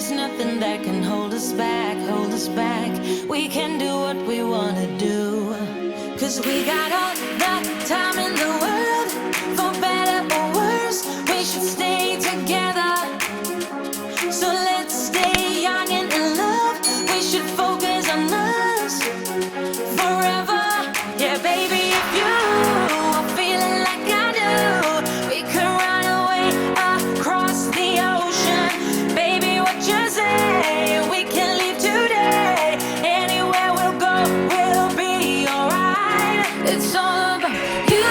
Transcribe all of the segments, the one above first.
There's nothing that can hold us back, hold us back. We can do what we wanna do, 'cause we got all the time in the world. For better or worse, we should stay together. So let's stay young and in love. We should focus on us forever. Yeah, baby, if you are feeling like I do, we could run away across the ocean. Baby, what you say? We can leave today. Anywhere we'll go, we'll be alright. It's all about you.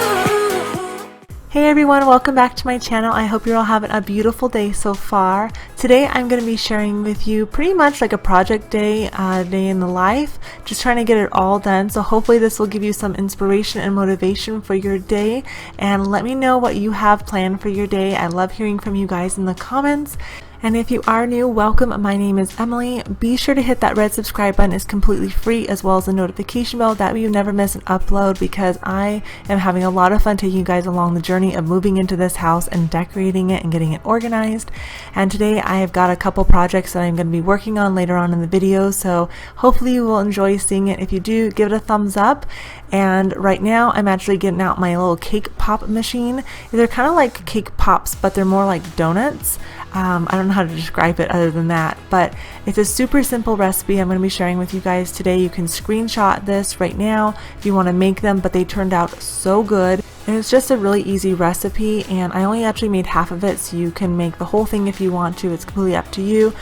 Hey everyone, welcome back to my channel. I hope you're all having a beautiful day so far. Today I'm going to be sharing with you pretty much like a project day, day in the life, just trying to get it all done. So hopefully this will give you some inspiration and motivation for your day, and let me know what you have planned for your day. I love hearing from you guys in the comments. And if you are new, welcome. My name is Emily. Be sure to hit that red subscribe button. It's completely free, as well as the notification bell. That way you never miss an upload, because I am having a lot of fun taking you guys along the journey of moving into this house and decorating it and getting it organized. And today I have got a couple projects that I'm going to be working on later on in the video, so hopefully you will enjoy seeing it. If you do, give it a thumbs up. And right now I'm actually getting out my little cake pop machine. They're kind of like cake pops, but they're more like donuts. I don't know how to describe it other than that, but it's a super simple recipe I'm going to be sharing with you guys today. You can screenshot this right now if you want to make them, but they turned out so good. And it's just a really easy recipe, and I only actually made half of it, so you can make the whole thing if you want to. It's completely up to you.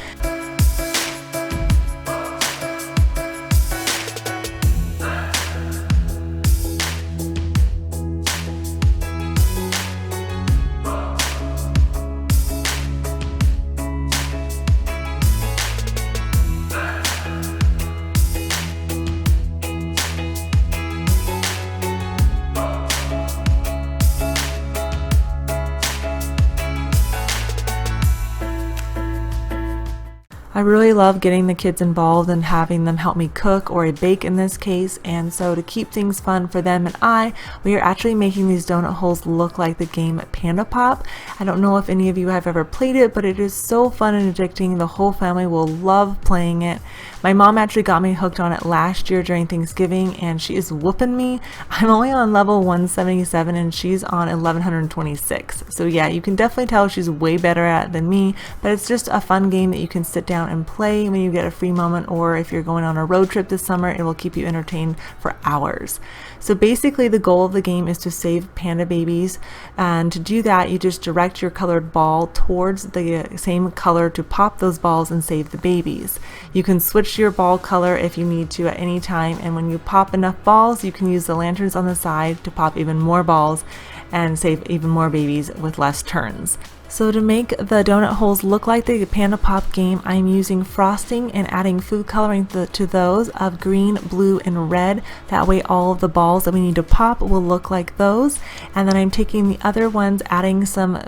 I really love getting the kids involved and having them help me cook or bake in this case, and so to keep things fun for them and we are actually making these donut holes look like the game Panda Pop. I don't know if any of you have ever played it, but it is so fun and addicting. The whole family will love playing it. My mom actually got me hooked on it last year during Thanksgiving, and she is whooping me. I'm only on level 177 and she's on 1126. So yeah, you can definitely tell she's way better at it than me, but it's just a fun game that you can sit down and play when you get a free moment, or if you're going on a road trip this summer, it will keep you entertained for hours. So basically the goal of the game is to save panda babies, and to do that you just direct your colored ball towards the same color to pop those balls and save the babies. You can switch your ball color if you need to at any time, and when you pop enough balls you can use the lanterns on the side to pop even more balls and save even more babies with less turns. So to make the donut holes look like the Panda Pop game, I'm using frosting and adding food coloring to those of green, blue, and red. That way all of the balls that we need to pop will look like those. And then I'm taking the other ones, adding some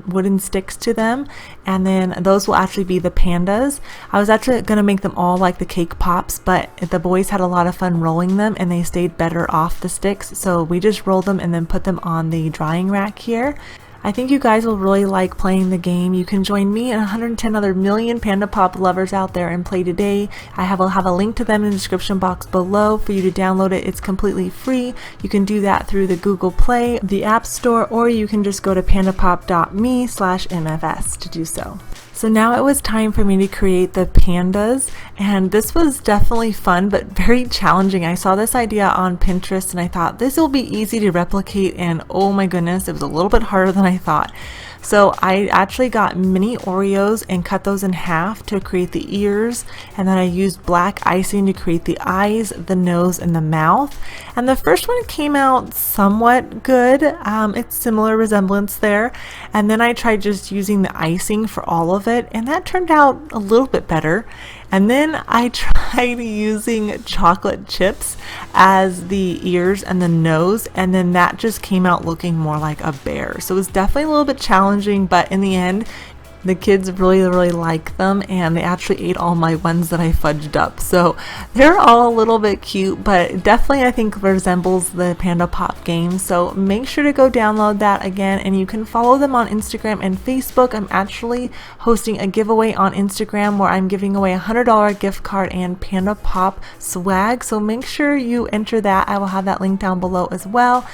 wooden sticks to them, and then those will actually be the pandas. I was actually going to make them all like the cake pops, but the boys had a lot of fun rolling them and they stayed better off the sticks, so we just rolled them and then put them on the drying rack here. I think you guys will really like playing the game. You can join me and 110 other million Panda Pop lovers out there and play today. Will have a link to them in the description box below for you to download it. It's completely free. You can do that through the Google Play, the App Store, or you can just go to pandapop.me/MFS to do so. So now it was time for me to create the pandas, and this was definitely fun but very challenging. I saw this idea on Pinterest and I thought this will be easy to replicate, and oh my goodness, it was a little bit harder than I thought. So I actually got mini Oreos and cut those in half to create the ears, and then I used black icing to create the eyes, the nose, and the mouth. And the first one came out somewhat good. It's similar resemblance there. And then I tried just using the icing for all of it, and that turned out a little bit better. And then I tried using chocolate chips as the ears and the nose, and then that just came out looking more like a bear. So it was definitely a little bit challenging, but in the end, The kids really like them, and they actually ate all my ones that I fudged up. So they're all a little bit cute, but definitely I think resembles the Panda Pop game. So make sure to go download that again, and you can follow them on Instagram and Facebook. I'm actually hosting a giveaway on Instagram where I'm giving away a $100 gift card and Panda Pop swag. So make sure you enter that. I will have that link down below as well.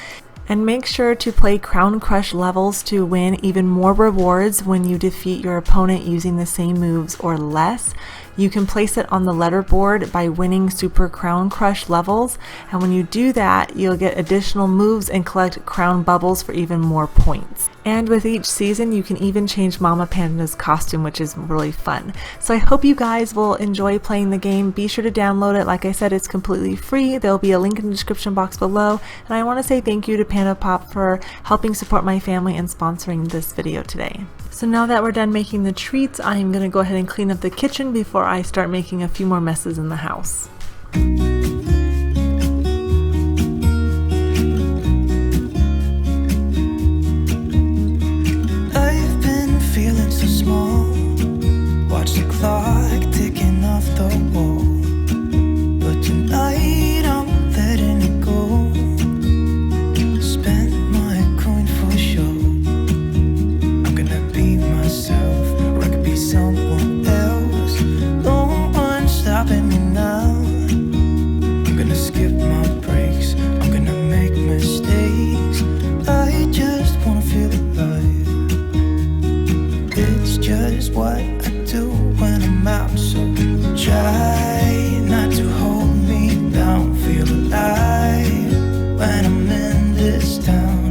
And make sure to play Crown Crush levels to win even more rewards when you defeat your opponent using the same moves or less. You can place it on the letterboard by winning Super Crown Crush levels, and when you do that, you'll get additional moves and collect crown bubbles for even more points. And with each season, you can even change Mama Panda's costume, which is really fun. So I hope you guys will enjoy playing the game. Be sure to download it. Like I said, it's completely free. There'll be a link in the description box below. And I want to say thank you to Panda Pop for helping support my family and sponsoring this video today. So now that we're done making the treats, I'm going to go ahead and clean up the kitchen before I start making a few more messes in the house. I've been feeling so small. Watch the clock ticking off the wall. But tonight I'm letting it go. Spend my coin for sure. Or I could be someone else. No one's stopping me now. I'm gonna skip my breaks. I'm gonna make mistakes. I just wanna feel alive. It's just what I do when I'm out. So try not to hold me down. Feel alive when I'm in this town.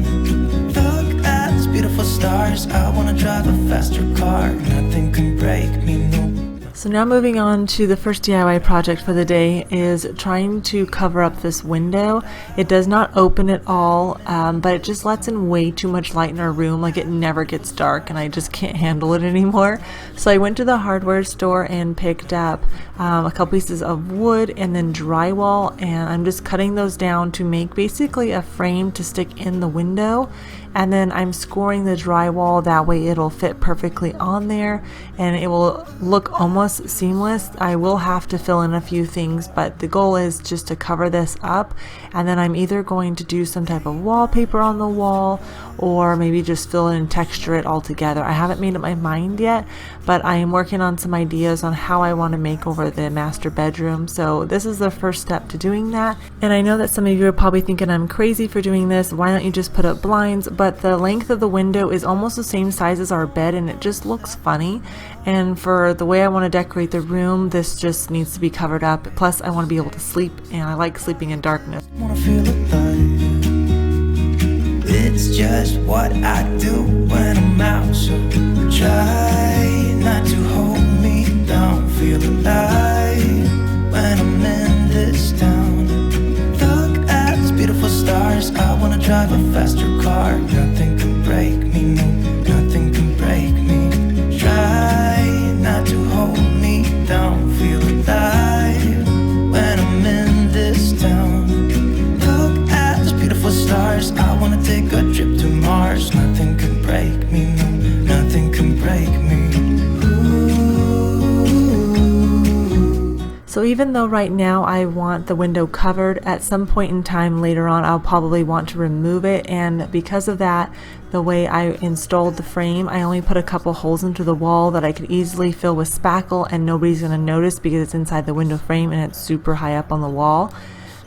Beautiful stars, I wanna drive a faster car. Nothing can break me, no. So now moving on to the first DIY project for the day is trying to cover up this window. It does not open at all, but it just lets in way too much light in our room. Like, it never gets dark and I just can't handle it anymore. So I went to the hardware store and picked up a couple pieces of wood and then drywall, and I'm just cutting those down to make basically a frame to stick in the window. And then I'm scoring the drywall, that way it'll fit perfectly on there and it will look almost seamless. I will have to fill in a few things, but the goal is just to cover this up, and then I'm either going to do some type of wallpaper on the wall or maybe just fill in and texture it all together. I haven't made up my mind yet, but I am working on some ideas on how I want to make over the master bedroom. So this is the first step to doing that. And I know that some of you are probably thinking I'm crazy for doing this. Why don't you just put up blinds? But the length of the window is almost the same size as our bed, and it just looks funny. And for the way I want to decorate the room, this just needs to be covered up. Plus I want to be able to sleep, and I like sleeping in darkness. I wanna feel alive. It's just what I do when I'm out. So try not to hold me down. Feel alive when I'm in this town. Look at these beautiful stars. I wanna drive a faster car. Nothing can break me, no, nothing can break me. Try not to hold me down. Feel alive when I'm in this town. Look at these beautiful stars. I wanna take a trip to Mars. Nothing can break me, no, nothing can break me. So even though right now I want the window covered, at some point in time later on I'll probably want to remove it, and because of that, the way I installed the frame, I only put a couple holes into the wall that I could easily fill with spackle and nobody's going to notice because it's inside the window frame and it's super high up on the wall.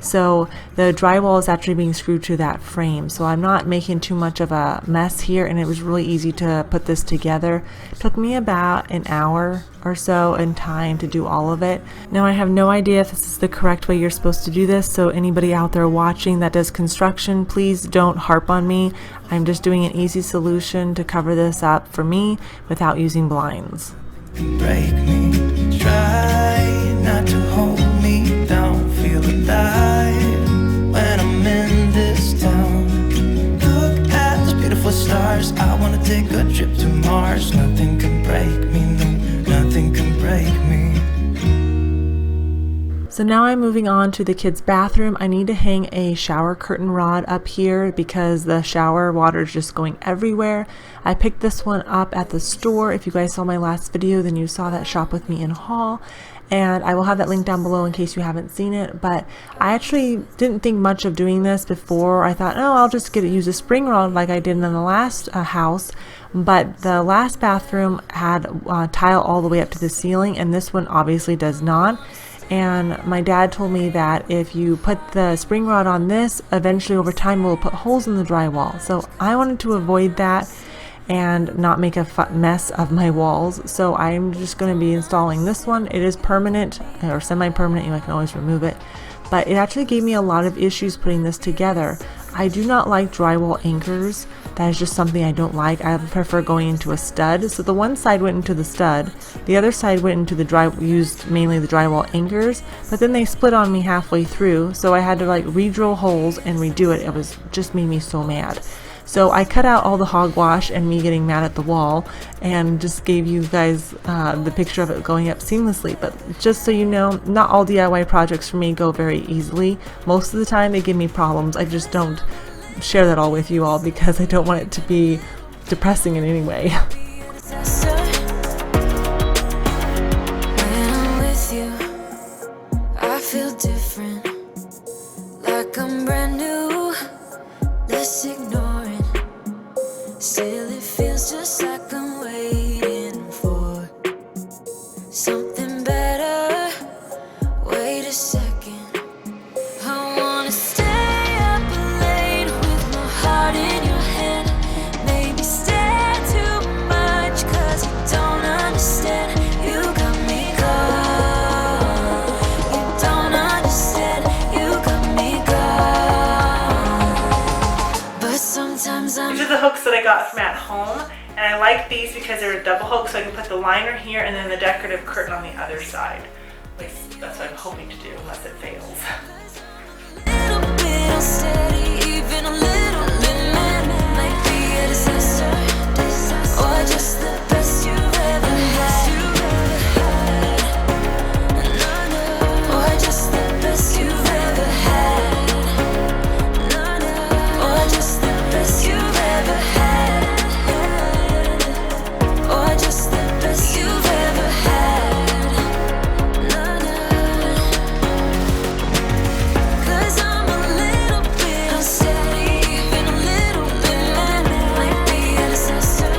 So the drywall is actually being screwed to that frame, so I'm not making too much of a mess here, and it was really easy to put this together. It took me about an hour or so in time to do all of it. Now I have no idea if this is the correct way you're supposed to do this, so anybody out there watching that does construction, please don't harp on me. I'm just doing an easy solution to cover this up for me without using blinds. Break me, try not to hold me down. Feel alive when I'm in this town. Look at those beautiful stars. I wanna take a trip to Mars. Nothing can break me, no, nothing can break me. So now I'm moving on to the kids' bathroom. I need to hang a shower curtain rod up here because the shower water is just going everywhere. I picked this one up at the store. If you guys saw my last video, then you saw that shop with me in haul. And I will have that link down below in case you haven't seen it. But I actually didn't think much of doing this before. I thought, oh, I'll just use a spring rod like I did in the last house. But the last bathroom had tile all the way up to the ceiling, and this one obviously does not. And my dad told me that if you put the spring rod on this, eventually over time it will put holes in the drywall. So I wanted to avoid that and not make a mess of my walls. So I'm just going to be installing this one. It is permanent or semi-permanent. I can always remove it. But it actually gave me a lot of issues putting this together. I do not like drywall anchors. That is just something I don't like. I prefer going into a stud. So the one side went into the stud, the other side went into the used mainly the drywall anchors, but then they split on me halfway through, so I had to like re-drill holes and redo it. It was just made me so mad. So I cut out all the hogwash and me getting mad at the wall and just gave you guys the picture of it going up seamlessly. But just so you know, not all DIY projects for me go very easily. Most of the time they give me problems. I just don't share that all with you all because I don't want it to be depressing in any way. When I'm with you, I feel different, like I'm brand new. Let's ignore it. Still, it feels just like I'm waiting for something better. Wait a second, I wanna stay up late with my heart in your hand. Maybe stare too much 'cause you don't understand. You got me gone. You don't understand. You got me gone. But sometimes These are the hooks that I got from at home, and I like these because they're a double hook, so I can put the liner here and then the decorative curtain on the other side. At least that's what I'm hoping to do, unless it fails. little bit unsteady, even a little bit mad. Might be a disaster, or just the best you've ever had. Or just the best you've ever had. Or just the best you've ever had. Or just the best you've ever had. 'Cause I'm a little bit unsteady, even a little bit mad. Might be a disaster.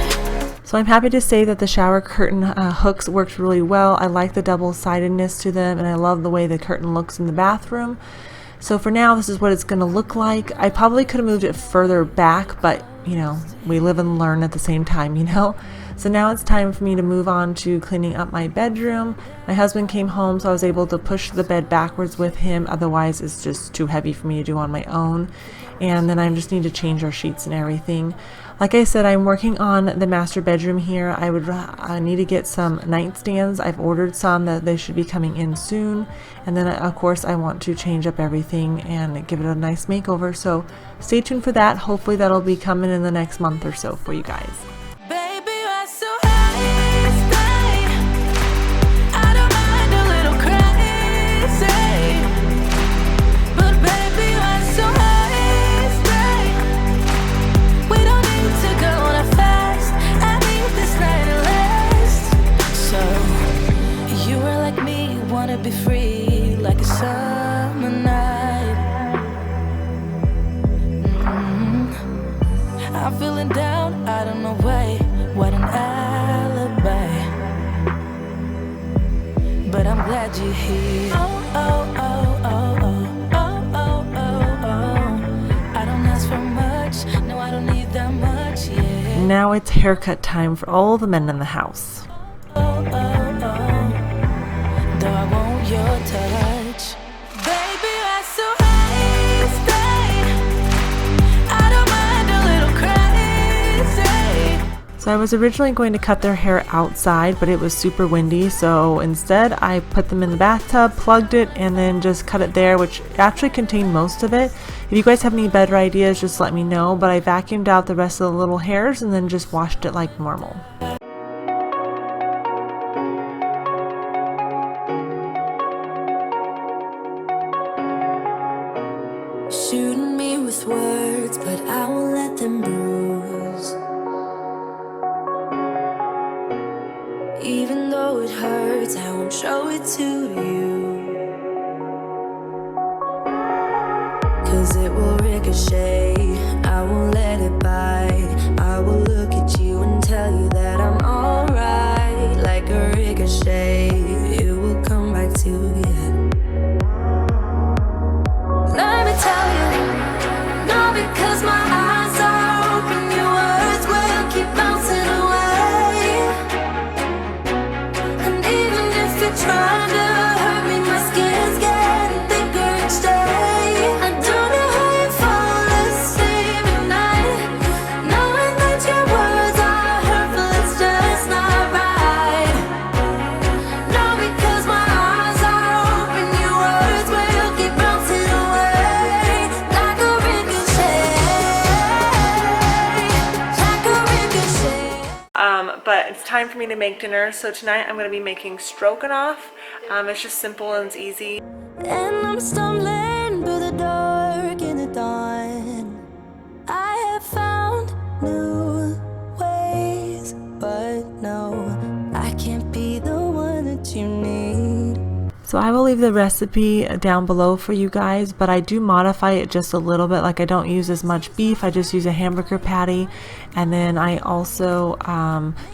So I'm happy to say that the shower curtain hooks worked really well. I like the double-sidedness to them, and I love the way the curtain looks in the bathroom. So for now, this is what it's going to look like. I probably could have moved it further back, but you know, we live and learn at the same time, you know. So now it's time for me to move on to cleaning up my bedroom. My husband came home, so I was able to push the bed backwards with him. Otherwise, it's just too heavy for me to do on my own. And then I just need to change our sheets and everything. Like I said, I'm working on the master bedroom here. I need to get some nightstands. I've ordered some that they should be coming in soon. And then of course I want to change up everything and give it a nice makeover. So stay tuned for that. Hopefully that'll be coming in the next month or so for you guys. Baby, you're so high, stay. I don't mind a little crazy, but baby, you're so high, stay. We don't need to go that fast. I need this night to last. So you are like me, wanna be free like a summer night. I'm feeling down, I don't know why. What an alibi. But I'm glad you're here. Oh, oh, oh, oh, oh, oh, oh, oh, oh. I don't ask for much, no, I don't need that much, yeah. Now it's haircut time for all the men in the house. Oh, oh, oh. Though I want your touch. Baby, you're so high, stay. I don't mind a little crazy. So I was originally going to cut their hair outside, but it was super windy, so instead I put them in the bathtub, plugged it, and then just cut it there, which actually contained most of it. If you guys have any better ideas, just let me know, but I vacuumed out the rest of the little hairs and then just washed it like normal. show it to you. 'Cause it will ricochet, I won't let it bite. I will look at you and tell you that I'm alright. Like a ricochet, it will come back to you. Let me tell you, no, because my eyes are open, your words will keep bouncing away. And even if you're trying to hurt me, my skin's getting thicker each day. I don't know how you fall asleep at night, knowing that your words are hurtful, it's just not right. No, because my eyes are open, your words will keep bouncing away. Like a ricochet, like a ricochet. But it's time for me to make dinner. So tonight I'm going to be making stroganoff. It's just simple and it's easy. And I'm stumbling through the dark in the dawn. I have found new ways, but no, I can't be the one that you need. So I will leave the recipe down below for you guys, but I do modify it just a little bit. Like I don't use as much beef, I just use a hamburger patty. And then I also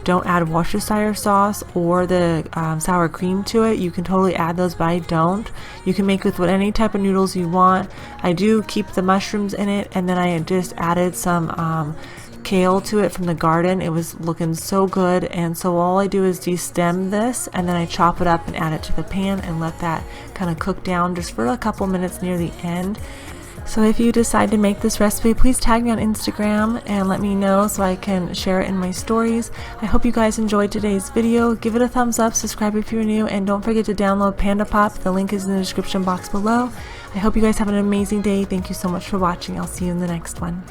don't add Worcestershire sauce or the sour cream to it. You can totally add those, but I don't. You can make with any type of noodles you want. I do keep the mushrooms in it, and then I just added some kale to it from the garden. It was looking so good, and so all I do is destem this and then I chop it up and add it to the pan and let that kind of cook down just for a couple minutes near the end. So if you decide to make this recipe, please tag me on Instagram and let me know so I can share it in my stories. I hope you guys enjoyed today's video. Give it a thumbs up, subscribe if you're new, and don't forget to download Panda Pop. The link is in the description box below. I hope you guys have an amazing day. Thank you so much for watching. I'll see you in the next one.